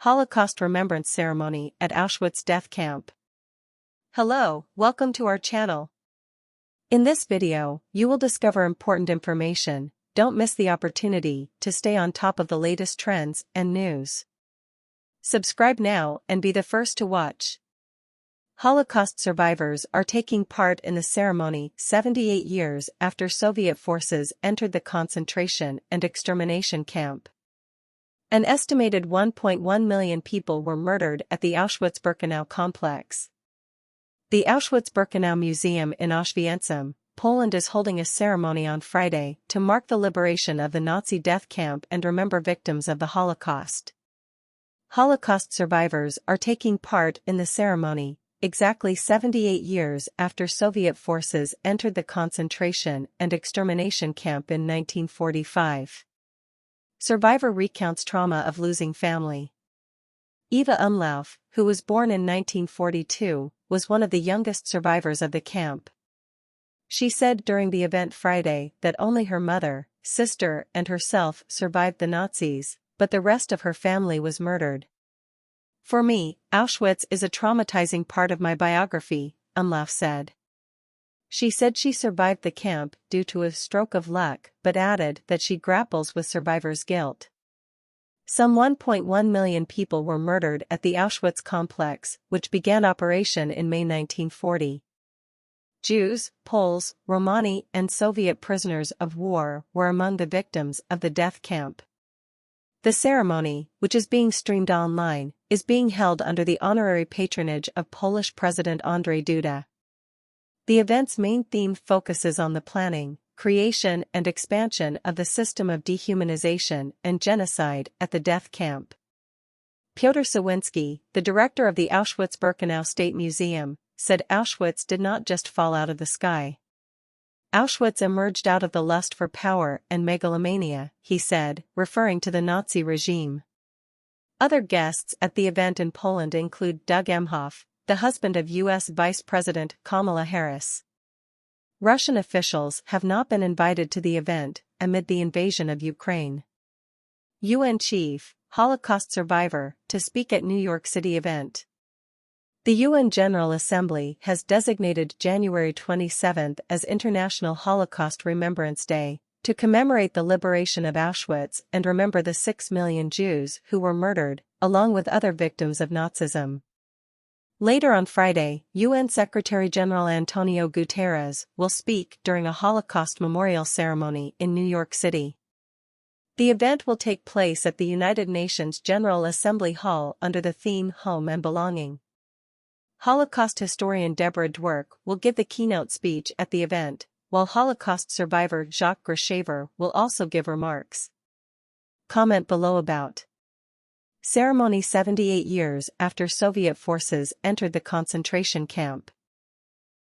Holocaust Remembrance Ceremony at Auschwitz Death Camp. Hello, welcome to our channel. In this video, you will discover important information. Don't miss the opportunity to stay on top of the latest trends and news. Subscribe now and be the first to watch. Holocaust survivors are taking part in the ceremony 78 years after Soviet forces entered the concentration and extermination camp. An estimated 1.1 million people were murdered at the Auschwitz-Birkenau complex. The Auschwitz-Birkenau Museum in Auschwitz, Poland is holding a ceremony on Friday to mark the liberation of the Nazi death camp and remember victims of the Holocaust. Holocaust survivors are taking part in the ceremony exactly 78 years after Soviet forces entered the concentration and extermination camp in 1945. Survivor recounts trauma of losing family. Eva Umlauf, who was born in 1942, was one of the youngest survivors of the camp. She said during the event Friday that only her mother, sister, and herself survived the Nazis, but the rest of her family was murdered. "For me, Auschwitz is a traumatizing part of my biography," Umlauf said. She said she survived the camp due to a stroke of luck but added that she grapples with survivor's guilt. Some 1.1 million people were murdered at the Auschwitz complex, which began operation in May 1940. Jews, Poles, Romani, and Soviet prisoners of war were among the victims of the death camp. The ceremony, which is being streamed online, is being held under the honorary patronage of Polish President Andrzej Duda. The event's main theme focuses on the planning, creation and expansion of the system of dehumanization and genocide at the death camp. Piotr Sawinski, the director of the Auschwitz-Birkenau State Museum, said Auschwitz did not just fall out of the sky. Auschwitz emerged out of the lust for power and megalomania, he said, referring to the Nazi regime. Other guests at the event in Poland include Doug Emhoff, the husband of U.S. Vice President Kamala Harris. Russian officials have not been invited to the event amid the invasion of Ukraine. UN chief, Holocaust survivor, to speak at New York City event. The UN General Assembly has designated January 27 as International Holocaust Remembrance Day, to commemorate the liberation of Auschwitz and remember the 6 million Jews who were murdered, along with other victims of Nazism. Later on Friday, UN Secretary-General Antonio Guterres will speak during a Holocaust memorial ceremony in New York City. The event will take place at the United Nations General Assembly Hall under the theme Home and Belonging. Holocaust historian Deborah Dwork will give the keynote speech at the event, while Holocaust survivor Jacques Grshaver will also give remarks. Comment below about ceremony 78 years after Soviet forces entered the concentration camp.